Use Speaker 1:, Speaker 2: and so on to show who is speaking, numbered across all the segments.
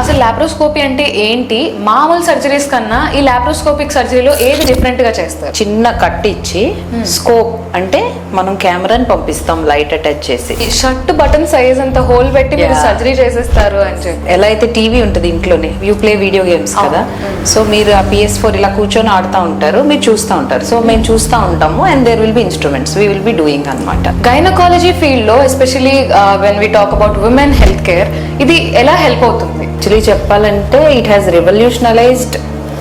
Speaker 1: అసలు లాప్రోస్కోపీ అంటే ఏంటి? మామూలు సర్జరీస్ కన్నా ఈ లాప్రోస్కోపిక్ సర్జరీలో ఏది డిఫరెంట్ గా చేస్తారు?
Speaker 2: చిన్న కట్ ఇచ్చి స్కోప్ అంటే మనం కెమెరాని పంపిస్తాం లైట్ అటాచ్ చేసి.
Speaker 1: షర్ట్ బటన్ సైజ్ అంత హోల్ పెట్టి మీరు సర్జరీ చేసేస్తారు అని చెప్పి.
Speaker 2: ఎలా అయితే టీవీ ఉంటుంది ఇంట్లోనే, యూ ప్లే వీడియో గేమ్స్ కదా, సో మీరు ఆ PS4 ఇలా కూర్చొని ఆడుతూ ఉంటారు, మీరు చూస్తూ ఉంటారు. సో మేము చూస్తూ ఉంటాము and there will be instruments we will be doing అనమాట.
Speaker 1: గైనకాలజీ ఫీల్డ్ లో especially when we talk about women health care, ఇది ఎలా హెల్ప్ అవుతుంది?
Speaker 2: యాక్చువల్లీ చెప్పాలంటే it has revolutionalised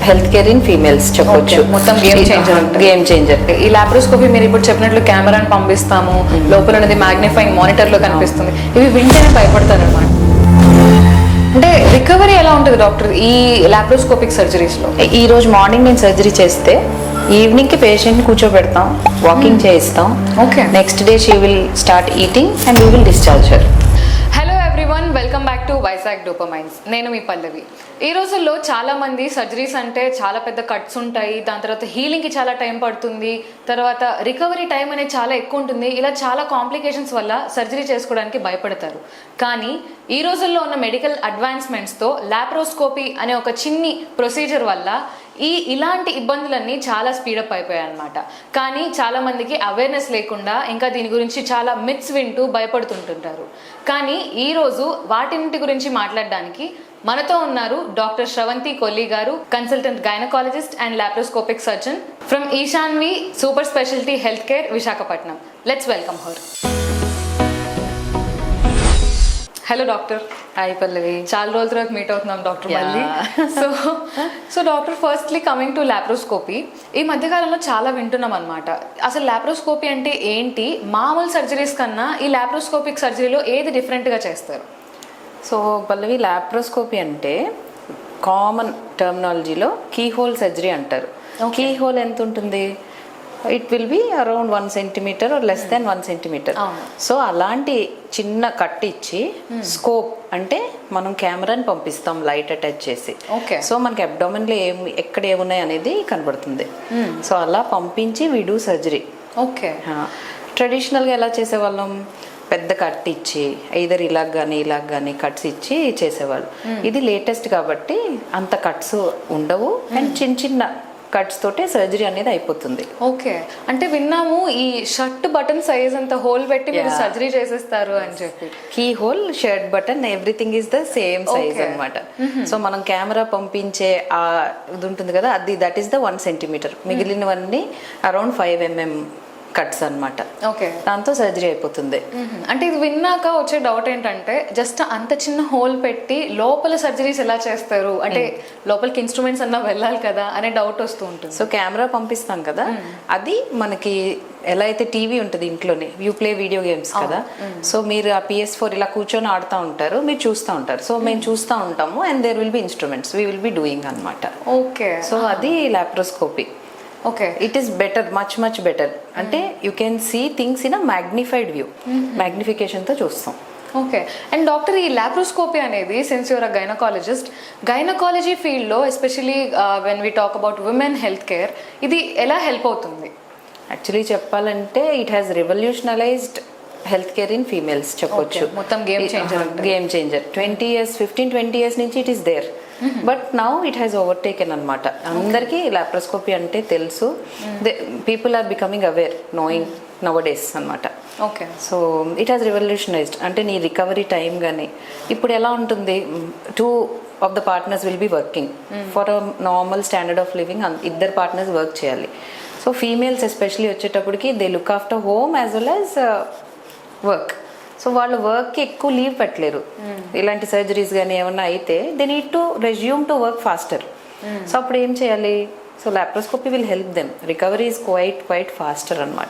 Speaker 2: health care in females చెప్పొచ్చు.
Speaker 1: మొత్తం గేమ్ చేంజర్.
Speaker 2: Game changer.
Speaker 1: ఈ laparoscopy మీరు ఇప్పుడు చెప్పినట్లు కెమెరాని పంపిస్తాము, లోపల ఉన్నది మ్యాగ్నిఫైయింగ్ మానిటర్ లో కనిపిస్తుంది, ఇవి వింటేనే భయపడతారు అనమాట. అంటే రికవరీ ఎలా ఉంటుంది డాక్టర్ ఈ లాప్రోస్కోపిక్ సర్జరీస్ లో?
Speaker 2: ఈ రోజు మార్నింగ్ నేను సర్జరీ చేస్తే ఈవినింగ్ కి పేషెంట్ కూర్చోబెడతాం, వాకింగ్ చేయిస్తాం.
Speaker 1: Okay.
Speaker 2: Next day she will start eating and we will discharge her.
Speaker 1: Hello everyone, welcome back to Vizag dopamines. నేను మీ పల్లవి. ఈ రోజుల్లో చాలా మంది సర్జరీస్ అంటే చాలా పెద్ద కట్స్ ఉంటాయి, దాని తర్వాత హీలింగ్కి చాలా టైం పడుతుంది, తర్వాత రికవరీ టైం అనేది చాలా ఎక్కువ ఉంటుంది. ఇలా చాలా కాంప్లికేషన్స్ వల్ల సర్జరీ చేసుకోవడానికి భయపడతారు. కానీ ఈ రోజుల్లో ఉన్న మెడికల్ అడ్వాన్స్మెంట్స్తో లాప్రోస్కోపీ అనే ఒక చిన్ని ప్రొసీజర్ వల్ల ఇలాంటి ఇబ్బందులన్నీ చాలా స్పీడప్ అయిపోయాయి అనమాట. కానీ చాలా మందికి అవేర్నెస్ లేకుండా ఇంకా దీని గురించి చాలా మిత్స్ వింటూ భయపడుతుంటుంటారు. కానీ ఈరోజు వాటింటి గురించి మాట్లాడడానికి మనతో ఉన్నారు doctor Sravanthi Kolli garu, consultant gynaecologist and laparoscopic surgeon from Ishanvi super speciality health care Visakhapatnam. Let's welcome her. Hello doctor.
Speaker 2: Hi Pallavi.
Speaker 1: చాలా రోజుల తర్వాత మీట్ అవుతున్నాం డాక్టర్ మళ్ళీ. So doctor, firstly coming to laparoscopy, ఈ మధ్యకాలంలో చాలా వింటున్నాం అనమాట. అసలు లాప్రోస్కోపీ అంటే ఏంటి? మామూలు సర్జరీస్ కన్నా ఈ లాప్రోస్కోపిక్ సర్జరీలో ఏది డిఫరెంట్గా చేస్తారు?
Speaker 2: సో పల్లవి, లాప్రోస్కోపీ అంటే కామన్ టర్మినాలజీలో కీ హోల్ సర్జరీ అంటారు. కీ హోల్ ఎంత ఉంటుంది? It will be around 1 centimeter or less than 1 centimeter. So అలాంటి చిన్న కట్ ఇచ్చి స్కోప్ అంటే మనం కెమెరాని పంపిస్తాం లైట్ అటాచ్ చేసి. సో మనకి అబ్డామిన్ లో ఎక్కడ ఏమున్నాయి అనేది కనబడుతుంది. సో అలా పంపించి వీ డూ సర్జరీ.
Speaker 1: ఓకే.
Speaker 2: ట్రెడిషనల్గా ఎలా చేసేవాళ్ళం? పెద్ద కట్ ఇచ్చి ఐదర్ ఇలాగ కానీ కట్స్ ఇచ్చి చేసేవాళ్ళు. ఇది లేటెస్ట్ కాబట్టి అంత కట్స్ ఉండవు అండ్ చిన్న చిన్న కట్స్ తోటే సర్జరీ అనేది అయిపోతుంది.
Speaker 1: ఓకే. అంటే విన్నాము ఈ షర్ట్ బటన్ సైజ్ అంత హోల్ పెట్టి మీరు సర్జరీ చేసేస్తారు అని చెప్పి.
Speaker 2: Key hole, shirt button, everything is the same size అనమాట. సో మనం కెమెరా పంపించే ఆ ఇది ఉంటుంది కదా, అది దట్ ఈస్ ద 1 centimeter. మిగిలినవన్నీ అరౌండ్ 5 mm కట్స్ అనమాట.
Speaker 1: ఓకే.
Speaker 2: దాంతో సర్జరీ అయిపోతుంది.
Speaker 1: అంటే ఇది విన్నాక వచ్చే డౌట్ ఏంటంటే, జస్ట్ అంత చిన్న హోల్ పెట్టి లోపల సర్జరీస్ ఎలా చేస్తారు అంటే లోపలికి ఇన్స్ట్రుమెంట్స్ అన్నా వెళ్ళాలి కదా అనే డౌట్ వస్తూ ఉంటుంది.
Speaker 2: సో కెమెరా పంపిస్తాం కదా, అది మనకి ఎలా అయితే టీవీ ఉంటుంది ఇంట్లోనే, యూ ప్లే వీడియో గేమ్స్ కదా, సో మీరు ఆ PS4 ఇలా కూర్చొని ఆడుతూ ఉంటారు, మీరు చూస్తూ ఉంటారు. సో మేము చూస్తూ ఉంటాము and there will be instruments we will be doing అనమాట.
Speaker 1: ఓకే. సో
Speaker 2: అది laparoscopy.
Speaker 1: Okay.
Speaker 2: It is better, much better. అంటే you can see things in a magnified view. మ్యాగ్నిఫికేషన్తో చూస్తాం.
Speaker 1: ఓకే. అండ్ డాక్టర్, ఈ లాప్రోస్కోపీ అనేది, since your a gynaecologist, gynaecology ఫీల్డ్లో especially when we talk about women health care, ఇది ఎలా help అవుతుంది?
Speaker 2: Actually చెప్పాలంటే it has revolutionalised health care in females చెప్పొచ్చు.
Speaker 1: మొత్తం గేమ్ చేంజర్.
Speaker 2: 15-20 years నుంచి it is there, but now it has overtaken అనమాట. అందరికీ లాప్రోస్కోపీ అంటే తెలుసు. People are becoming aware, knowing nowadays అనమాట.
Speaker 1: Okay.
Speaker 2: So it has revolutionised. అంటే నీ రికవరీ టైం కానీ ఇప్పుడు ఎలా ఉంటుంది, 2 of the partners will be working for a normal standard of living. ఇద్దరు పార్ట్నర్స్ వర్క్ చేయాలి. సో ఫీమేల్స్ ఎస్పెషలీ వచ్చేటప్పటికి they look after home as well as work. So వాళ్ళు వర్క్కి ఎక్కువ లీవ్ పెట్టలేరు. ఇలాంటి సర్జరీస్ కానీ ఏమన్నా అయితే they need to resume to work faster. So అప్పుడు ఏం చేయాలి? So laparoscopy will help them. Recovery is quite faster అనమాట.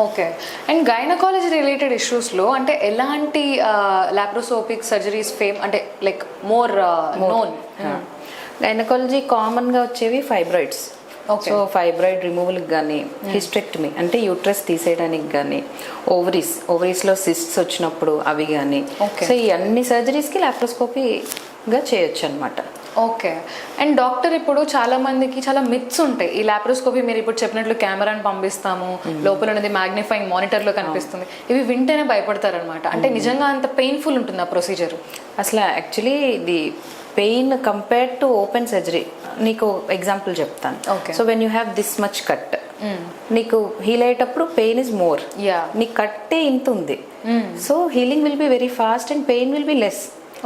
Speaker 1: ఓకే. అండ్ గైనకాలజీ రిలేటెడ్ ఇష్యూస్లో అంటే ఎలాంటి లాప్రోస్కోపిక్ సర్జరీస్ అంటే లైక్ మోర్ నోన్?
Speaker 2: గైనకాలజీ కామన్గా వచ్చేవి ఫైబ్రాయిడ్స్. సో ఫైబ్రాయిడ్ రిమూవల్కి కానీ, హిస్టెక్టమీ అంటే యూట్రస్ తీసేయడానికి కానీ, ఓవరీస్లో సిస్ట్స్ వచ్చినప్పుడు అవి కానీ, సో ఈ అన్ని సర్జరీస్కి లాప్రోస్కోపీగా చేయొచ్చు అనమాట.
Speaker 1: ఓకే. అండ్ డాక్టర్, ఇప్పుడు చాలా మందికి చాలా మిత్స్ ఉంటాయి. ఈ లాప్రోస్కోపీ మీరు ఇప్పుడు చెప్పినట్లు కెమెరాని పంపిస్తాము, లోపల ఉన్నది మ్యాగ్నిఫైయింగ్ మానిటర్ లో కనిపిస్తుంది, ఇవి వింటేనే భయపడతారు అనమాట. అంటే నిజంగా అంత పెయిన్ఫుల్ ఉంటుంది ఆ ప్రొసీజర్?
Speaker 2: అసలు యాక్చువల్లీ ఇది pain compare to open surgery. నీకు ఎగ్జాంపుల్ చెప్తాను.
Speaker 1: Okay.
Speaker 2: So when you have this much cut, నీకు హీల్ అయ్యేటప్పుడు పెయిన్ ఇస్ మోర్. నీ కట్టే ఇంత ఉంది, so healing will be very fast and pain will be less.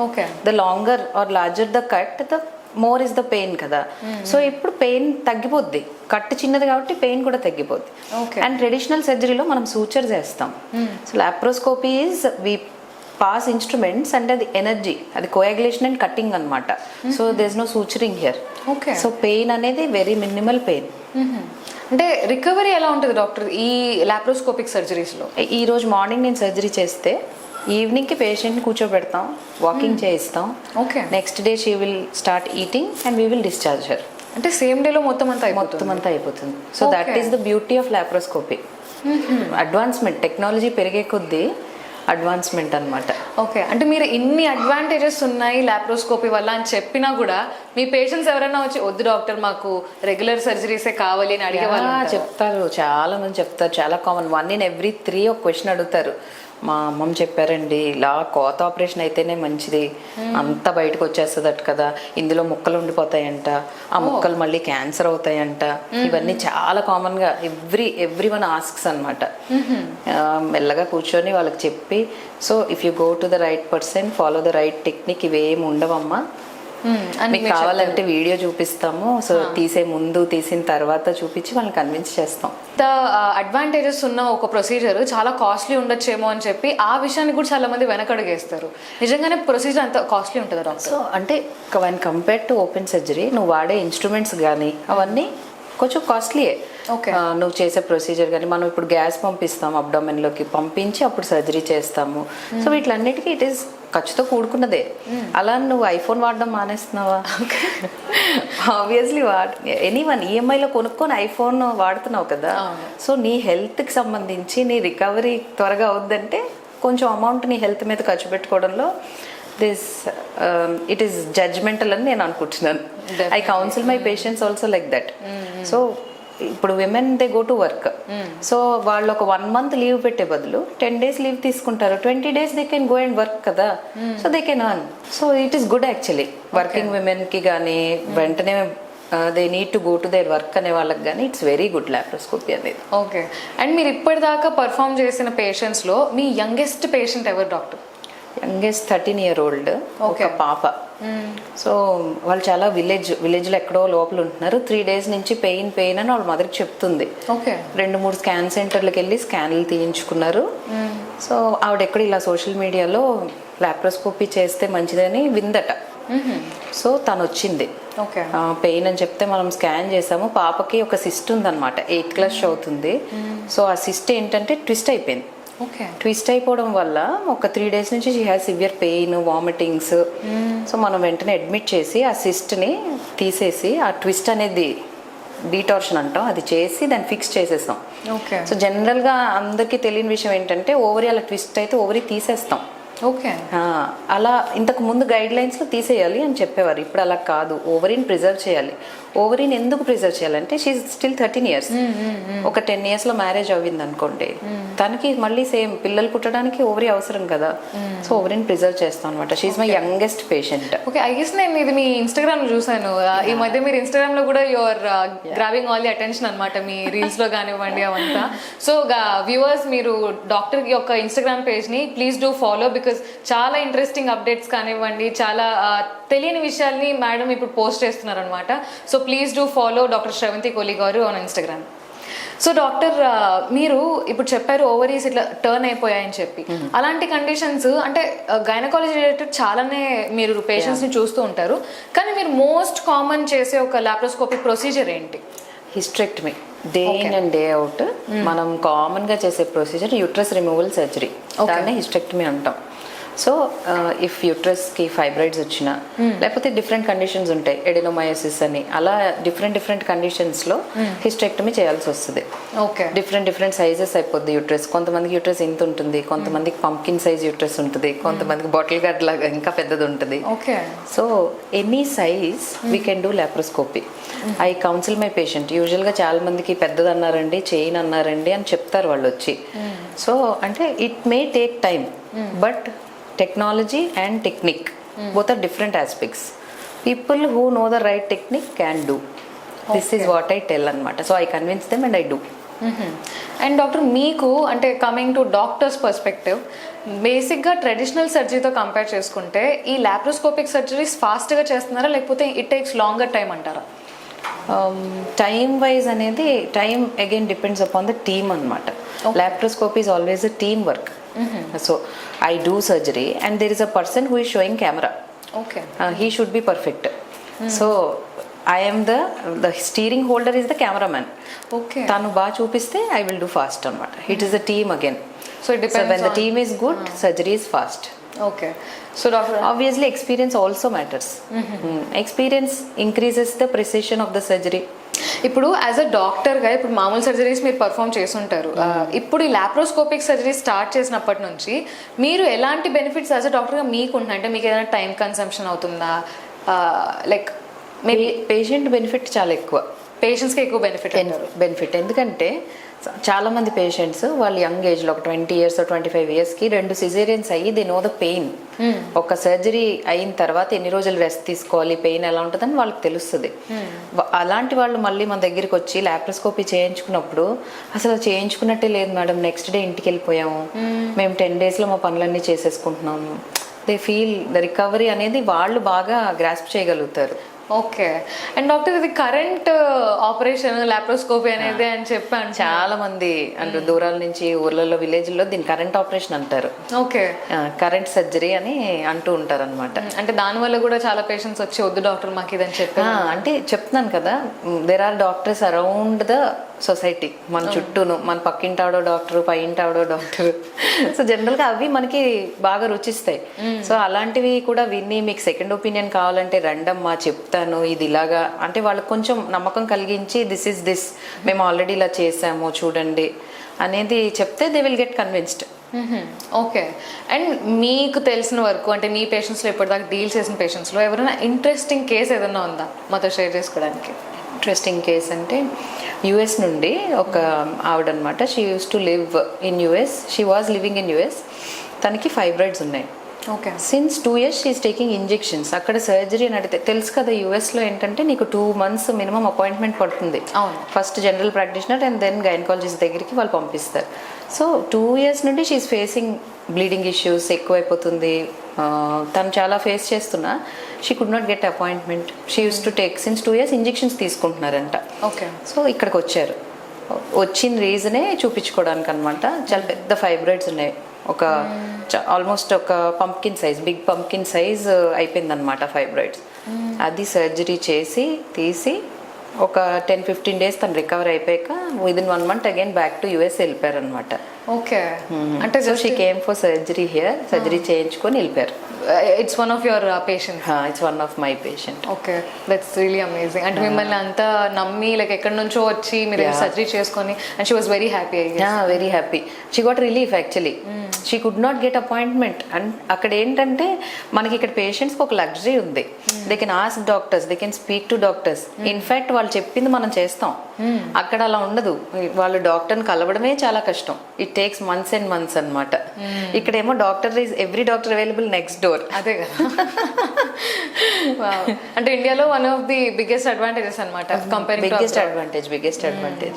Speaker 1: Okay.
Speaker 2: The longer or larger the cut, the more is the pain కదా. So ఇప్పుడు pain తగ్గిపోద్ది, cut చిన్నది కాబట్టి పెయిన్ కూడా తగ్గిపోద్ది. అండ్ ట్రెడిషనల్ సర్జరీలో మనం సూచర్ చేస్తాం. So laparoscopy is we pass instruments and అది ఎనర్జీ, అది కోయాగులేషన్ అండ్ కట్టింగ్ అనమాట. So there is no suturing here.
Speaker 1: Okay.
Speaker 2: So pain అనేది వెరీ మినిమల్ పెయిన్.
Speaker 1: అంటే రికవరీ ఎలా ఉంటుంది డాక్టర్ ఈ లాప్రోస్కోపిక్ సర్జరీస్లో?
Speaker 2: ఈ రోజు మార్నింగ్ నేను సర్జరీ చేస్తే ఈవినింగ్కి పేషెంట్ని కూర్చోబెడతాం, వాకింగ్ చేయిస్తాం.
Speaker 1: Okay.
Speaker 2: Next day she will start eating and we will discharge her.
Speaker 1: అంటే సేమ్ డేలో మొత్తం అంతా
Speaker 2: అయిపోతుంది. So that is the beauty of laparoscopy. Advancement, technology పెరిగే కొద్దీ అడ్వాన్స్మెంట్ అనమాట.
Speaker 1: ఓకే. అంటే మీరు ఇన్ని అడ్వాంటేజెస్ ఉన్నాయి లాప్రోస్కోపీ వల్ల అని చెప్పినా కూడా మీ పేషెంట్స్ ఎవరైనా వచ్చి వద్దు డాక్టర్ మాకు రెగ్యులర్ సర్జరీసే కావాలి అని అడిగే వాళ్ళు
Speaker 2: చెప్తారు, చాలా మంది చెప్తారు. చాలా కామన్. 1 in every 3 ఒక క్వశ్చన్ అడుగుతారు. మా అమ్మమ్మ చెప్పారండి ఇలా కోత ఆపరేషన్ అయితేనే మంచిది, అంతా బయటకు వచ్చేస్తుందట కదా, ఇందులో ముక్కలు ఉండిపోతాయంట, ఆ ముక్కలు మళ్ళీ క్యాన్సర్ అవుతాయంట. ఇవన్నీ చాలా కామన్ గా ఎవ్రీ వన్ ఆస్క్స్ అనమాట. మెల్లగా కూర్చొని వాళ్ళకి చెప్పి, so if you go to the right person, follow the right technique, ఇవేమి ఉండవమ్మా, మీకు కావాలంటే వీడియో చూపిస్తాము, సో తీసే ముందు తీసిన తర్వాత చూపించి వాళ్ళని కన్విన్స్ చేస్తాం.
Speaker 1: అడ్వాంటేజెస్ ఉన్న ఒక ప్రొసీజర్ చాలా కాస్ట్లీ ఉండొచ్చేమో అని చెప్పి ఆ విషయాన్ని కూడా చాలా మంది వెనకడుగేస్తారు. నిజంగానే ప్రొసీజర్ అంత కాస్ట్లీ ఉంటుంది డాక్టర్?
Speaker 2: సో అంటే one compare to open surgery నువ్వు వాడే ఇన్స్ట్రుమెంట్స్ కానీ అవన్నీ కొంచెం కాస్ట్లీయే. నువ్వు చేసే ప్రొసీజర్ కానీ, మనం ఇప్పుడు గ్యాస్ పంపిస్తాం అబ్డామెన్లోకి, పంపించి అప్పుడు సర్జరీ చేస్తాము. సో వీటిలన్నిటికీ ఇట్ ఈస్ ఖర్చుతో కూడుకున్నదే. అలా నువ్వు ఐఫోన్ వాడడం మానేస్తున్నావా? ఆబ్వియస్లీ ఎనీవన్ ఈఎంఐలో కొనుక్కొని ఐఫోన్ వాడుతున్నావు కదా. సో నీ హెల్త్కి సంబంధించి నీ రికవరీ త్వరగా అవుద్దంటే కొంచెం అమౌంట్ నీ హెల్త్ మీద ఖర్చు పెట్టుకోవడంలో ఇట్ ఈస్ జడ్జ్మెంటల్ అని నేను అనుకుంటున్నాను. I counsel my patients also like that. So ఇప్పుడు women they go to work, so వాళ్ళు ఒక 1 month లీవ్ పెట్టే బదులు 10 days లీవ్ తీసుకుంటారు. 20 days they can go and work కదా, so they can earn. So it is good actually working women కి కానీ, వెంటనే they need to go to their work అనే వాళ్ళకి కానీ ఇట్స్ వెరీ గుడ్ లాప్రోస్కోపీ అనేది.
Speaker 1: ఓకే. అండ్ మీరు ఇప్పటిదాకా పర్ఫామ్ చేసిన పేషెంట్స్లో మీ యంగెస్ట్ పేషెంట్ ఎవరు డాక్టర్?
Speaker 2: యంగెస్ట్ 13-year-old ఒక పాప. సో వాళ్ళు చాలా విలేజ్లో ఎక్కడో లోపల ఉంటున్నారు. 3 days నుంచి పెయిన్ అని వాళ్ళ మదర్కి చెప్తుంది.
Speaker 1: ఓకే.
Speaker 2: 2-3 స్కాన్ సెంటర్లకు వెళ్ళి స్కాన్లు తీయించుకున్నారు. సో ఆవిడ ఎక్కడ ఇలా సోషల్ మీడియాలో లాప్రోస్కోపీ చేస్తే మంచిదని విందట. సో తను వచ్చింది. పెయిన్ అని చెప్తే మనం స్కాన్ చేసాము. పాపకి ఒక సిస్ట్ ఉందన్నమాట, 8th class చదువుతుంది. సో ఆ సిస్ట్ ఏంటంటే ట్విస్ట్ అయిపోయింది. ట్విస్ట్ అయిపోవడం వల్ల ఒక 3 days నుంచి she has severe pain, vomitings. So మనం వెంటనే అడ్మిట్ చేసి ఆ సిస్ట్ని తీసేసి ఆ ట్విస్ట్ అనేది డీటార్షన్ అంటాం, అది చేసి దాన్ని ఫిక్స్ చేసేస్తాం. సో జనరల్గా అందరికీ తెలియని విషయం ఏంటంటే ఓవరీ అలా ట్విస్ట్ అయితే ఓవరీ తీసేస్తాం.
Speaker 1: ఓకే.
Speaker 2: అలా ఇంతకు ముందు గైడ్ లైన్స్లో తీసేయాలి అని చెప్పేవారు. ఇప్పుడు అలా కాదు, ఓవరీని ప్రిజర్వ్ చేయాలి. ఓవరీని ఎందుకు ప్రిజర్వ్ చేయాలంటే షీ స్టిల్ 13 years. ఒక 10 yearsలో మ్యారేజ్ అవ్వింది అనుకోండి, తనకి మళ్ళీ సేమ్ పిల్లలు పుట్టడానికి ఓవరీ అవసరం కదా. సో ఓవరీని ప్రిజర్వ్ చేస్తాం అనమాట. She's my youngest patient.
Speaker 1: Okay. I guess నేను ఇది మీ ఇన్స్టాగ్రామ్ లో చూసాను. ఈ మధ్య మీరు ఇన్స్టాగ్రామ్ లో కూడా your grabbing all the attention అనమాట, మీ రీల్స్ లో కానివ్వండి అవంతా. సో వ్యూవర్స్ మీరు డాక్టర్ యొక్క ఇన్స్టాగ్రామ్ పేజ్ ని ప్లీజ్ డూ ఫాలో, బికాస్ చాలా ఇంట్రెస్టింగ్ అప్డేట్స్ కానివ్వండి, చాలా తెలియని విషయాల్ని మేడం ఇప్పుడు పోస్ట్ చేస్తున్నారు అనమాట. So please do follow doctor Sravanthi coli గారు ఆన్ ఇన్స్టాగ్రామ్. సో డాక్టర్ మీరు ఇప్పుడు చెప్పారు ఓవరీస్ ఇట్లా టర్న్ అయిపోయాయని చెప్పి, అలాంటి కండిషన్స్ అంటే గైనకాలజీ రిలేటెడ్ చాలానే మీరు పేషెంట్స్ ని చూస్తూ ఉంటారు, కానీ మీరు మోస్ట్ కామన్ చేసే ఒక లాప్రోస్కోపిక్ ప్రొసీజర్ ఏంటి?
Speaker 2: Hysterectomy. Day in and day out మనం కామన్ గా చేసే ప్రొసీజర్ యూట్రస్ రిమూవల్ సర్జరీ, దాన్ని హిస్టెక్టమీ అంటాం. సో ఇఫ్ యూట్రస్కి ఫైబ్రాయిడ్స్ వచ్చినా, లేకపోతే డిఫరెంట్ కండిషన్స్ ఉంటాయి, ఎడినోమయోసిస్ అని, అలా డిఫరెంట్ కండిషన్స్లో హిస్టెక్టమీ చేయాల్సి వస్తుంది.
Speaker 1: ఓకే.
Speaker 2: డిఫరెంట్ సైజెస్ అయిపోద్ది యూట్రస్. కొంతమందికి యూట్రస్ ఇంత ఉంటుంది, కొంతమందికి పంకిన్ సైజ్ యూట్రస్ ఉంటుంది, కొంతమందికి బాటిల్ గార్డ్ లాగా ఇంకా పెద్దది ఉంటుంది.
Speaker 1: Okay.
Speaker 2: So any size we can do laparoscopy. I counsel my patient. యూజువల్గా చాలా మందికి పెద్దది అన్నారండి, చైన్ అన్నారండి అని చెప్తారు వాళ్ళు వచ్చి. సో అంటే it may take time, but technology and technique both are different aspects. People who know the right technique can do. This is what I tell అనమాట. So I convince them and I do.
Speaker 1: And doctor, మీకు అంటే coming to doctors perspective, బేసిక్గా traditional సర్జరీతో compare చేసుకుంటే ఈ laparoscopic surgeries ఫాస్ట్గా చేస్తున్నారా, లేకపోతే ఇట్ టేక్స్ లాంగర్ టైం అంటారా?
Speaker 2: టైమ్ వైజ్ అనేది time again depends upon the team అనమాట. Laparoscopy is always a team work. So I do surgery and there is a person who is showing camera.
Speaker 1: Okay,
Speaker 2: he should be perfect. So I am the steering holder is the cameraman.
Speaker 1: Okay,
Speaker 2: తను బాగా చూపిస్తే I will do fast అనమాట. It is the team again.
Speaker 1: So it depends
Speaker 2: when the team is good, surgery is past.
Speaker 1: Okay, so doctor,
Speaker 2: obviously experience also matters. Experience increases the precision of the surgery.
Speaker 1: ఇప్పుడు as a డాక్టర్గా ఇప్పుడు మామూలు surgeries మీరు perform చేస్తుంటారు. ఇప్పుడు ఈ laparoscopic surgery start చేసినప్పటి నుంచి మీరు ఎలాంటి బెనిఫిట్స్ యాజ్ అ డాక్టర్గా మీకు ఉంటున్నాయి? అంటే మీకు ఏదైనా టైం కన్సంప్షన్ అవుతుందా? లైక్ మేబీ
Speaker 2: పేషెంట్ బెనిఫిట్ చాలా ఎక్కువ.
Speaker 1: పేషెంట్స్కి ఎక్కువ బెనిఫిట్
Speaker 2: ఎందుకంటే చాలా మంది పేషెంట్స్ వాళ్ళు యంగ్ ఏజ్లో ఒక 20 years 25 yearsకి 2 cesareans అయ్యి దే నో ద పెయిన్. ఒక సర్జరీ అయిన తర్వాత ఎన్ని రోజులు రెస్ట్ తీసుకోవాలి, పెయిన్ ఎలా ఉంటుందని వాళ్ళకి తెలుస్తుంది. అలాంటి వాళ్ళు మళ్ళీ మన దగ్గరికి వచ్చి లాప్రోస్కోపీ చేయించుకున్నప్పుడు అసలు చేయించుకున్నట్టే లేదు మేడం, నెక్స్ట్ డే ఇంటికి వెళ్ళిపోయాము, మేము 10 daysలో మా పనులన్నీ చేసేసుకుంటున్నాము. దే ఫీల్ ద రికవరీ అనేది వాళ్ళు బాగా గ్రాస్ప్ చేయగలుగుతారు.
Speaker 1: ఓకే. అండ్ డాక్టర్, ఇది కరెంట్ ఆపరేషన్ లాప్రోస్కోపీ అనేది అని చెప్పాను.
Speaker 2: చాలా మంది అంటే దూరాల నుంచి ఊర్లలో విలేజ్లో దీన్ని కరెంట్ ఆపరేషన్ అంటారు.
Speaker 1: ఓకే,
Speaker 2: కరెంట్ సర్జరీ అని అంటూ ఉంటారు అనమాట.
Speaker 1: అంటే దానివల్ల కూడా చాలా పేషెంట్స్ వచ్చి వద్దు డాక్టర్ మాకు ఇదని చెప్పి,
Speaker 2: అంటే చెప్తున్నాను కదా, there are doctors around the society. మన చుట్టూను మన పక్కింటాడో డాక్టర్, పై ఇంటాడో డాక్టర్. సో జనరల్గా అవి మనకి బాగా రుచిస్తాయి. సో అలాంటివి కూడా విని మీకు సెకండ్ ఒపీనియన్ కావాలంటే రండమ్మా చెప్తాను ఇది ఇలాగా అంటే వాళ్ళకి కొంచెం నమ్మకం కలిగించి దిస్ మేము ఆల్రెడీ ఇలా చేసాము చూడండి అనేది చెప్తే they will get convinced.
Speaker 1: Okay. And మీకు తెలిసిన వరకు అంటే మీ పేషెంట్స్లో ఇప్పటిదాకా డీల్ చేసిన పేషెంట్స్లో ఎవరైనా ఇంట్రెస్టింగ్ కేసు ఏదైనా ఉందా మాతో షేర్ చేసుకోవడానికి?
Speaker 2: ఇంట్రెస్టింగ్ కేస్ అంటే యుఎస్ నుండి ఒక ఆవిడ అనమాట. She use to live in US. She was living in US. తనకి ఫైబ్రాయిడ్స్ ఉన్నాయి.
Speaker 1: Okay.
Speaker 2: Since 2 years she's taking injections. అక్కడ సర్జరీ అని అడిగితే తెలుసు కదా, యూఎస్లో ఏంటంటే నీకు 2 months మినిమం అపాయింట్మెంట్ పడుతుంది.
Speaker 1: అవును.
Speaker 2: First general practitioner and then gynaecologist దగ్గరికి వాళ్ళు పంపిస్తారు. సో 2 years నుండి షీఈస్ ఫేసింగ్ బ్లీడింగ్ ఇష్యూస్ ఎక్కువైపోతుంది. తను చాలా ఫేస్ చేస్తున్నా she could not get appointment. She use to take since 2 years injections తీసుకుంటున్నారంట.
Speaker 1: ఓకే.
Speaker 2: సో ఇక్కడికి వచ్చారు. వచ్చిన రీజనే చూపించుకోవడానికి అనమాట. చాలా పెద్ద ఫైబ్రాయిడ్స్ ఉన్నాయి. ఒక ఆల్మోస్ట్ ఒక pumpkin size, big pumpkin size అయిపోయిందనమాట ఫైబ్రాయిడ్స్. అది సర్జరీ చేసి తీసి ఒక 10-15 days తను రికవర్ అయిపోయాక within 1 month again back to US వెళ్ళిపోయారు అనమాట.
Speaker 1: ఓకే. అంటే
Speaker 2: she came for surgery here. Surgery చేయించుకొని వెళ్ళిపోయారు.
Speaker 1: It's one of your patient?
Speaker 2: It's one of my patient.
Speaker 1: Okay, that's really amazing. అంటే మిమ్మల్ని అంతా నమ్మి లైక్ ఎక్కడి నుంచో వచ్చి మీరు సర్జరీ చేసుకొని and she was very happy.
Speaker 2: Very happy. She got relief actually. She could not get appointment. And అక్కడ ఏంటంటే మనకి ఇక్కడ పేషెంట్స్కి ఒక లగ్జరీ ఉంది. They can ask doctors, they can speak to doctors. In fact వాళ్ళు చెప్పింది మనం చేస్తాం. అక్కడ అలా ఉండదు. వాళ్ళు డాక్టర్ని కలవడమే చాలా కష్టం. It takes months and months అనమాట. ఇక్కడేమో every doctor available next door.
Speaker 1: అదే కదా. అంటే ఇండియాలో one of the biggest advantages అనమాట.
Speaker 2: Biggest advantage.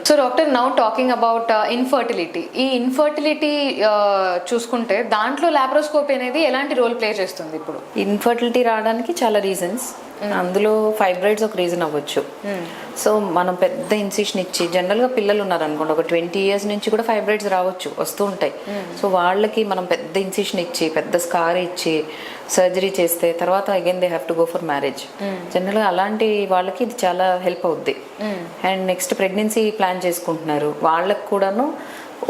Speaker 1: So doctor, now talking about infertility. ఈ ఇన్ఫర్టిలిటీ చూసుకుంటే దాంట్లో లాప్రోస్కోపీ అనేది ఎలాంటి రోల్ ప్లే చేస్తుంది? ఇప్పుడు
Speaker 2: ఇన్ఫర్టిలిటీ రావడానికి చాలా రీజన్స్. అందులో ఫైబ్రాయిడ్స్ ఒక రీజన్ అవ్వచ్చు. సో మనం పెద్ద ఇన్సిషన్ ఇచ్చి జనరల్గా పిల్లలు ఉన్నారనుకోండి, ఒక 20 years నుంచి కూడా ఫైబ్రాయిడ్స్ రావచ్చు, వస్తూ ఉంటాయి. సో వాళ్ళకి మనం పెద్ద ఇన్సిషన్ ఇచ్చి పెద్ద స్కార్ ఇచ్చి సర్జరీ చేస్తే తర్వాత again they have to go for marriage. జనరల్గా అలాంటి వాళ్ళకి ఇది చాలా హెల్ప్ అవుద్ది. అండ్ నెక్స్ట్ ప్రెగ్నెన్సీ ప్లాన్ చేసుకుంటున్నారు వాళ్ళకి కూడాను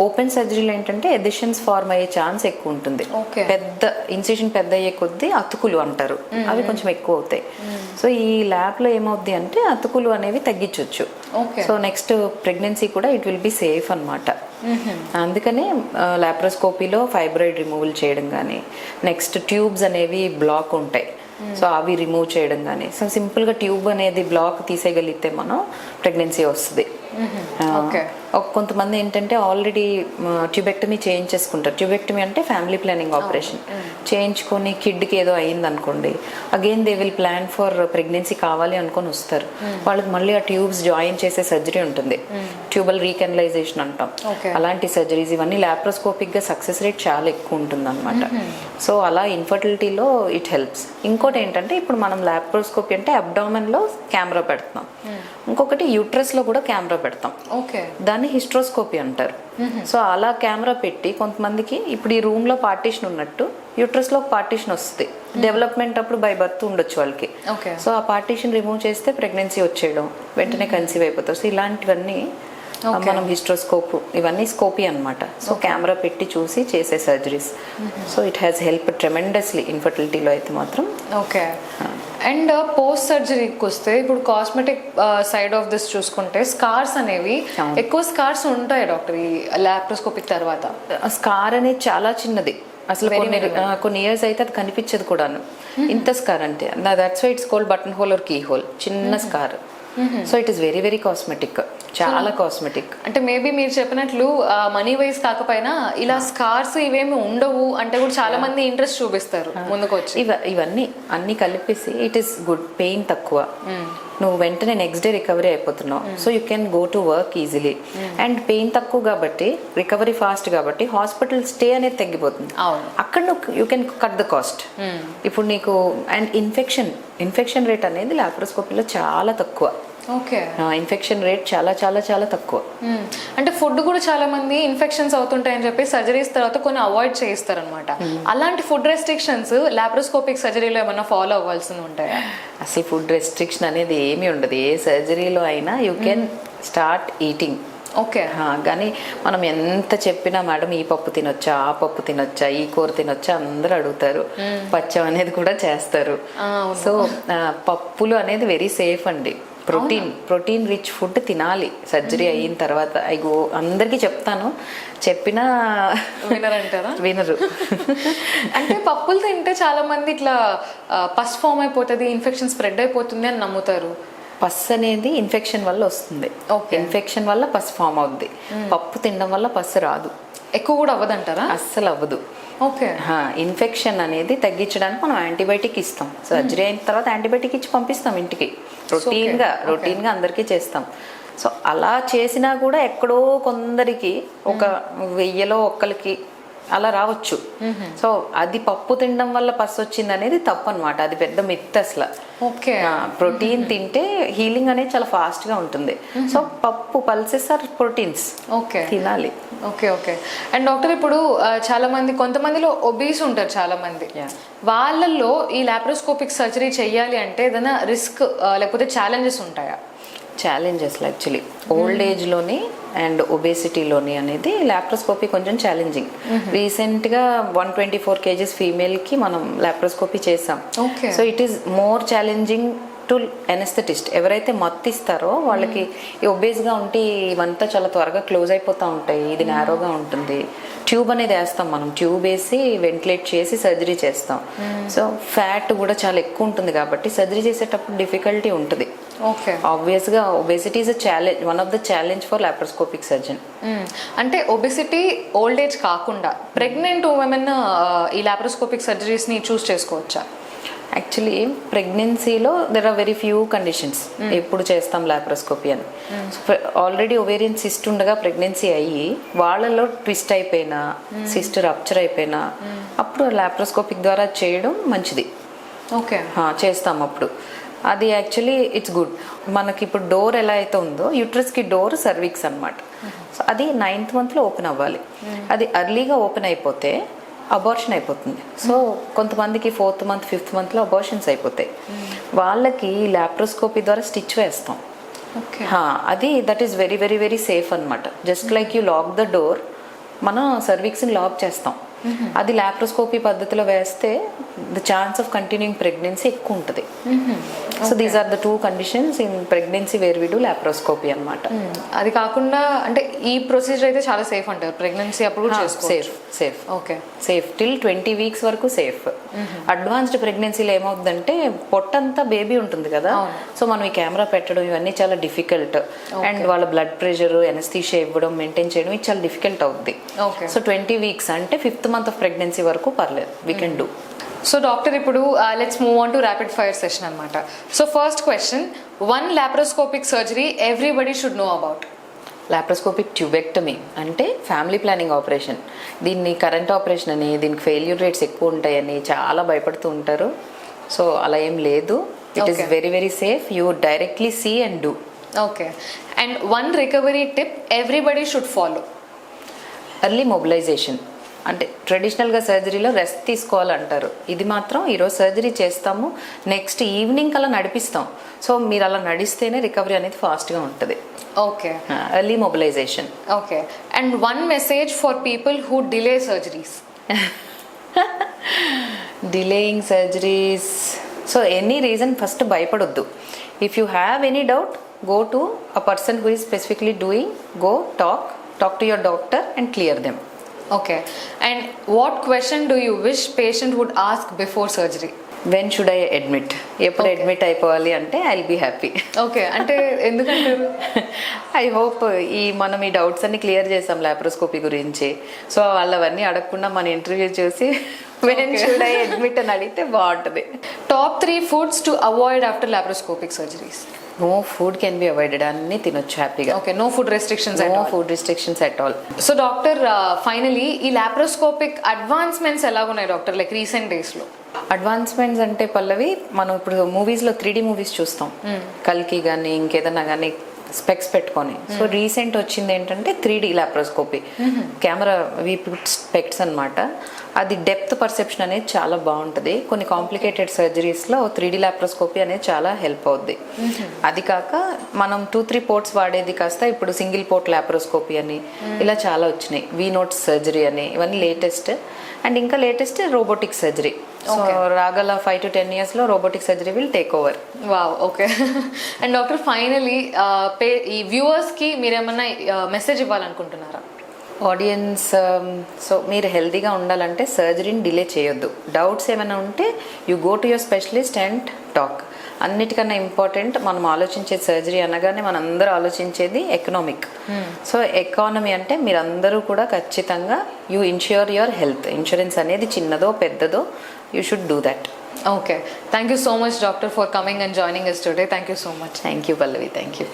Speaker 2: ఓపెన్ సర్జరీలో ఏంటంటే ఎడిషన్స్ ఫార్మ్ అయ్యే ఛాన్స్ ఎక్కువ ఉంటుంది. పెద్ద ఇన్సిషన్ పెద్ద అయ్యే కొద్దీ అతుకులు అంటారు, అవి కొంచెం ఎక్కువ అవుతాయి. సో ఈ ల్యాబ్లో ఏమవుద్ది అంటే అతుకులు అనేవి తగ్గించవచ్చు. సో నెక్స్ట్ ప్రెగ్నెన్సీ కూడా ఇట్ విల్ బి సేఫ్ అనమాట. అందుకనే లాప్రోస్కోపీలో ఫైబ్రాయిడ్ రిమూవల్ చేయడం కానీ, నెక్స్ట్ ట్యూబ్స్ అనేవి బ్లాక్ ఉంటాయి, సో అవి రిమూవ్ చేయడం కానీ. సో సింపుల్గా ట్యూబ్ అనేది బ్లాక్ తీసేయగలిగితే మనం ప్రెగ్నెన్సీ వస్తుంది. కొంతమంది ఏంటంటే ఆల్రెడీ ట్యూబెక్టమీ చేయించేసుకుంటారు. ట్యూబెక్టమీ అంటే ఫ్యామిలీ ప్లానింగ్ ఆపరేషన్ చేయించుకొని కిడ్కి ఏదో అయింది అనుకోండి, again they will plan for pregnancy కావాలి అనుకొని వస్తారు. వాళ్ళకి మళ్ళీ ఆ ట్యూబ్స్ జాయిన్ చేసే సర్జరీ ఉంటుంది, ట్యూబల్ రీకెనలైజేషన్ అంటాం. అలాంటి సర్జరీస్ ఇవన్నీ లాప్రోస్కోపిక్గా సక్సెస్ రేట్ చాలా ఎక్కువ ఉంటుంది అనమాట. సో అలా ఇన్ఫర్టిలిటీలో ఇట్ హెల్ప్స్. ఇంకోటి ఏంటంటే ఇప్పుడు మనం లాప్రోస్కోపీ అంటే అబ్డామెన్లో కెమెరా పెడతాం, ఇంకొకటి యూట్రస్లో కూడా కెమెరా పెడతాం.
Speaker 1: ఓకే,
Speaker 2: దాన్ని హిస్ట్రోస్కోపీ అంటారు. సో అలా కెమెరా పెట్టి కొంతమందికి ఇప్పుడు ఈ రూమ్లో పార్టీషన్ ఉన్నట్టు యూట్రస్లో ఒక పార్టీషన్ వస్తుంది. డెవలప్మెంట్ అప్పుడు బై బర్త్ ఉండొచ్చు వాళ్ళకి. సో ఆ పార్టీషన్ రిమూవ్ చేస్తే ప్రెగ్నెన్సీ వచ్చేయడం, వెంటనే కన్సీవ్ అయిపోతారు. సో ఇలాంటివన్నీ మనం హిస్ట్రోస్కోప్ ఇవన్నీ స్కోపీ అనమాట. సో కెమెరా పెట్టి చూసి చేసే surgeries. So it has help tremendously ఇన్ఫర్టిలిటీలో అయితే మాత్రం.
Speaker 1: ఓకే. అండ్ పోస్ట్ సర్జరీకి వస్తే ఇప్పుడు కాస్మెటిక్ సైడ్ ఆఫ్ దిస్ చూసుకుంటే స్కార్స్ అనేవి ఎక్కువ స్కార్స్ ఉంటాయి డాక్టర్ ఈ లాప్రోస్కోపిక్ తర్వాత.
Speaker 2: స్కార్ అనేది చాలా చిన్నది అసలు, కొన్ని ఇయర్స్ అయితే అది కనిపించదు కూడాను. ఇంత స్కార్ అంటే that's why it's called button hole or key hole, చిన్న scar. So it is very very cosmetic, చాలా కాస్మెటిక్.
Speaker 1: అంటే మేబీ మీరు చెప్పినట్లు మనీ వైజ్ కాకపోయినా ఇలా స్కార్స్ ఇవేమి ఉండవు అంటే కూడా చాలా మంది ఇంట్రెస్ట్ చూపిస్తారు ముందుకు వచ్చి.
Speaker 2: ఇవన్నీ అన్ని కలిపేసి ఇట్ ఈస్ గుడ్. పెయిన్ తక్కువ, నువ్వు వెంటనే నెక్స్ట్ డే రికవరీ అయిపోతున్నావు. So you can go to work easily. And pain తక్కువ కాబట్టి రికవరీ ఫాస్ట్ కాబట్టి హాస్పిటల్ స్టే అనేది తగ్గిపోతుంది. అక్కడ నువ్వు you can cut the cost. ఇప్పుడు నీకు అండ్ ఇన్ఫెక్షన్ రేట్ అనేది లాప్రోస్కోపీలో చాలా తక్కువ.
Speaker 1: ఓకే,
Speaker 2: ఇన్ఫెక్షన్ రేట్ చాలా చాలా చాలా తక్కువ.
Speaker 1: అంటే ఫుడ్ కూడా చాలా మంది ఇన్ఫెక్షన్స్ అవుతుంటాయని చెప్పి సర్జరీస్ తర్వాత కొన్ని అవాయిడ్ చేయిస్తారు అనమాట. అలాంటి ఫుడ్ రెస్ట్రిక్షన్స్ లాప్రోస్కోపిక్ సర్జరీలో ఏమైనా ఫాలో అవ్వాల్సి ఉంటాయా?
Speaker 2: అసలు ఫుడ్ రెస్ట్రిక్షన్ అనేది ఏమీ ఉండదు. ఏ సర్జరీలో అయినా you can start eating.
Speaker 1: Okay,
Speaker 2: కానీ మనం ఎంత చెప్పినా మేడం ఈ పప్పు తినొచ్చా, ఆ పప్పు తినొచ్చా, ఈ కూర తినొచ్చా అందరూ అడుగుతారు. పచ్చం అనేది కూడా చేస్తారు. సో పప్పులు అనేది వెరీ సేఫ్ అండి. ప్రోటీన్ రిచ్ ఫుడ్ తినాలి సర్జరీ అయిన తర్వాత. అయ్యో అందరికీ చెప్తాను, చెప్పినా
Speaker 1: వినరంటారా?
Speaker 2: వినరు.
Speaker 1: అంటే పప్పులు తింటే చాలా మంది ఇట్లా పస్ ఫామ్ అయిపోతుంది, ఇన్ఫెక్షన్ స్ప్రెడ్ అయిపోతుంది అని నమ్ముతారు.
Speaker 2: పస్ అనేది ఇన్ఫెక్షన్ వల్ల వస్తుంది. ఇన్ఫెక్షన్ వల్ల పస్ ఫామ్ అవుద్ది. పప్పు తినడం వల్ల పస్ రాదు. ఎక్కువ కూడా అవ్వదంటారా? అస్సలు అవ్వదు.
Speaker 1: ఓకే,
Speaker 2: ఇన్ఫెక్షన్ అనేది తగ్గించడానికి మనం యాంటీబయాటిక్ ఇస్తాం. సర్జరీ అయిన తర్వాత యాంటీబయాటిక్ ఇచ్చి పంపిస్తాం ఇంటికి. రొటీన్గా అందరికీ చేస్తాం. సో అలా చేసినా కూడా ఎక్కడో కొందరికి ఒక 1000లో ఒక్కరికి అలా రావచ్చు. సో అది పప్పు తినడం వల్ల పస్ వచ్చింది అనేది తప్పు అనమాట. అది పెద్ద మిత్ అసలు.
Speaker 1: ఓకే,
Speaker 2: ప్రోటీన్ తింటే హీలింగ్ అనేది చాలా ఫాస్ట్ గా ఉంటుంది. సో పప్పు పల్సెస్ ఆర్ ప్రోటీన్స్ తినాలి.
Speaker 1: ఓకే. అండ్ డాక్టర్ ఇప్పుడు చాలా మంది, కొంతమందిలో ఒబీస్ ఉంటారు చాలా మంది, వాళ్ళల్లో ఈ లాప్రోస్కోపిక్ సర్జరీ చెయ్యాలి అంటే ఏదైనా రిస్క్ లేకపోతే ఛాలెంజెస్ ఉంటాయా?
Speaker 2: ఛాలెంజెస్ యాక్చువల్లీ ఓల్డ్ ఏజ్లోని అండ్ ఒబేసిటీలోని అనేది లాప్రోస్కోపీ కొంచెం ఛాలెంజింగ్. రీసెంట్గా 124 kgs ఫీమేల్కి మనం లాప్రోస్కోపీ చేసాం. So it is more challenging to anaesthetist. ఎవరైతే మత్తు ఇస్తారో వాళ్ళకి ఈ ఒబేస్గా ఉంటే ఇవంతా చాలా త్వరగా క్లోజ్ అయిపోతూ ఉంటాయి, ఇది నేరోగా ఉంటుంది. ట్యూబ్ అనేది వేస్తాం మనం, ట్యూబ్ వేసి వెంటిలేట్ చేసి సర్జరీ చేస్తాం. సో ఫ్యాట్ కూడా చాలా ఎక్కువ ఉంటుంది కాబట్టి సర్జరీ చేసేటప్పుడు డిఫికల్టీ ఉంటుంది. ఆబ్వియస్గా obesity is a challenge, one of the challenge for laparoscopic surgeon.
Speaker 1: అంటే ఒబేసిటీ ఓల్డ్ ఏజ్ కాకుండా ప్రెగ్నెంట్ ఉమెన్ ఈ లాప్రోస్కోపిక్ సర్జరీస్ని చూస్ చేసుకోవచ్చా?
Speaker 2: యాక్చువల్లీ ప్రెగ్నెన్సీలో there are very few conditions ఎప్పుడు చేస్తాం లాప్రోస్కోపీ అని. ఆల్రెడీ ఒవేరియన్ సిస్ట్ ఉండగా ప్రెగ్నెన్సీ అయ్యి వాళ్ళలో ట్విస్ట్ అయిపోయినా, సిస్ట్ రప్చర్ అయిపోయినా అప్పుడు లాప్రోస్కోపిక్ ద్వారా చేయడం మంచిది. చేస్తాం అప్పుడు. అది యాక్చువల్లీ ఇట్స్ గుడ్. మనకి ఇప్పుడు డోర్ ఎలా అయితే ఉందో యూట్రస్కి డోర్ సర్విక్స్ అనమాట. సో అది 9th monthలో ఓపెన్ అవ్వాలి. అది అర్లీగా ఓపెన్ అయిపోతే అబార్షన్ అయిపోతుంది. సో కొంతమందికి 4th month 5th monthలో అబార్షన్స్ అయిపోతాయి. వాళ్ళకి లాప్రోస్కోపీ ద్వారా స్టిచ్ వేస్తాం. అది that is very very very safe అనమాట. Just like you lock the door, మనం సర్విక్స్ని లాక్ చేస్తాం. అది లాప్రోస్కోపీ పద్ధతిలో వేస్తే the chance of continuing pregnancy ఎక్కువ ఉంటుంది. So these are the 2 conditions in pregnancy where we do laparoscopy అనమాట.
Speaker 1: అది కాకుండా అంటే ఈ ప్రొసీజర్ అయితే చాలా సేఫ్ అంటారు, ప్రెగ్నెన్సీ అప్పుడు కూడా చేసుకోవచ్చు.
Speaker 2: Safe
Speaker 1: okay.
Speaker 2: Safe till 20 weeks వరకు సేఫ్. అడ్వాన్స్డ్ ప్రెగ్నెన్సీలో ఏమవుతుందంటే పొట్టంతా బేబీ ఉంటుంది కదా, సో మనం ఈ కెమెరా పెట్టడం ఇవన్నీ చాలా డిఫికల్ట్. అండ్ వాళ్ళ బ్లడ్ ప్రెషర్, ఎనస్థీషియా ఇవ్వడం, మెయింటైన్ చేయడం ఇది చాలా డిఫికల్ట్ అవుద్ది.
Speaker 1: ఓకే.
Speaker 2: సో 20 వీక్స్ అంటే 5th మంత్ ఆఫ్ ప్రెగ్నెన్సీ వరకు పర్లేదు, we can do.
Speaker 1: So doctor ఇప్పుడు let's move on to rapid fire session అనమాట. So first question, one laparoscopic surgery everybody should know about.
Speaker 2: Laparoscopic tubectomy అంటే family planning operation. దీన్ని current operation అని, దీనికి failure rates ఎక్కువ ఉంటాయని చాలా భయపడుతూ ఉంటారు. సో అలా ఏం లేదు, it is very very safe. You directly see and do.
Speaker 1: Okay. And one recovery tip everybody should follow.
Speaker 2: Early mobilisation అంటే ట్రెడిషనల్గా సర్జరీలో రెస్ట్ తీసుకోవాలంటారు, ఇది మాత్రం ఈరోజు సర్జరీ చేస్తాము, నెక్స్ట్ ఈవినింగ్ కల్లా నడిపిస్తాం. సో మీరు అలా నడిస్తేనే రికవరీ అనేది ఫాస్ట్గా ఉంటుంది.
Speaker 1: Okay.
Speaker 2: Early mobilisation.
Speaker 1: Okay. And one message for people who delay surgeries.
Speaker 2: Delaying surgeries, so any reason first భయపడొద్దు. If you have any doubt, go to a person who is specifically doing, go talk to your doctor and clear them.
Speaker 1: Okay. And what question do you wish patient would ask before surgery?
Speaker 2: When should I admit? ఎప్పుడు admit అయిపోవాలి అంటే I will be happy.
Speaker 1: Okay. అంటే ఎందుకంటారు?
Speaker 2: I hope మనం ఈ doubts అన్ని clear చేసాం laparoscopy గురించి. సో వాళ్ళవన్నీ అడగకుండా మన ఇంటర్వ్యూ చూసి వెన్ షుడ్ ఐ అడ్మిట్ అని అడిగితే బాగుంటుంది.
Speaker 1: Top 3 foods to avoid after laparoscopic surgeries.
Speaker 2: No food can be avoided, అన్ని తినొచ్చు హ్యాపీగా.
Speaker 1: Okay. No food restrictions.
Speaker 2: No food restrictions at all.
Speaker 1: So doctor, finally ఈ లాప్రోస్కోపిక్ అడ్వాన్స్మెంట్స్ ఎలాగున్నాయి doctor, like recent డేస్లో?
Speaker 2: Advancements అంటే పల్లవి, మనం ఇప్పుడు మూవీస్లో 3D మూవీస్ చూస్తాం, కల్కి కానీ ఇంకేదన్నా కానీ స్పెక్స్ పెట్టుకొని. సో రీసెంట్ వచ్చింది ఏంటంటే 3D laparoscopy. Camera we put specs అనమాట. అది డెప్త్ పర్సెప్షన్ అనేది చాలా బాగుంటుంది. కొన్ని కాంప్లికేటెడ్ సర్జరీస్లో 3D లాప్రోస్కోపీ అనేది చాలా హెల్ప్ అవుద్ది. అది కాక మనం 2-3 పోర్ట్స్ వాడేది కాస్త ఇప్పుడు సింగిల్ పోర్ట్ లాప్రోస్కోపీ అని ఇలా చాలా వచ్చినాయి. వీనోట్స్ సర్జరీ అని, ఇవన్నీ లేటెస్ట్. అండ్ ఇంకా లేటెస్ట్ రోబోటిక్ సర్జరీ. సో రాగల 5 to 10 yearsలో robotic surgery will take over.
Speaker 1: Wow. Okay. And doctor, finally ఈ వ్యూవర్స్కి మీరేమన్నా మెసేజ్ ఇవ్వాలనుకుంటున్నారా?
Speaker 2: ఆడియన్స్, సో మీరు హెల్తీగా ఉండాలంటే సర్జరీని డిలే చేయొద్దు. డౌట్స్ ఏమైనా ఉంటే you go to your specialist and talk. అన్నిటికన్నా ఇంపార్టెంట్, మనం ఆలోచించే సర్జరీ అనగానే మనందరూ ఆలోచించేది ఎకనామిక్. సో ఎకానమీ అంటే మీరందరూ కూడా ఖచ్చితంగా you ensure your health. Insurance అనేది చిన్నదో పెద్దదో, you should do that.
Speaker 1: Okay. Thank you so much doctor for coming and joining us today. Thank you so much.
Speaker 2: Thank you Pallavi. Thank you.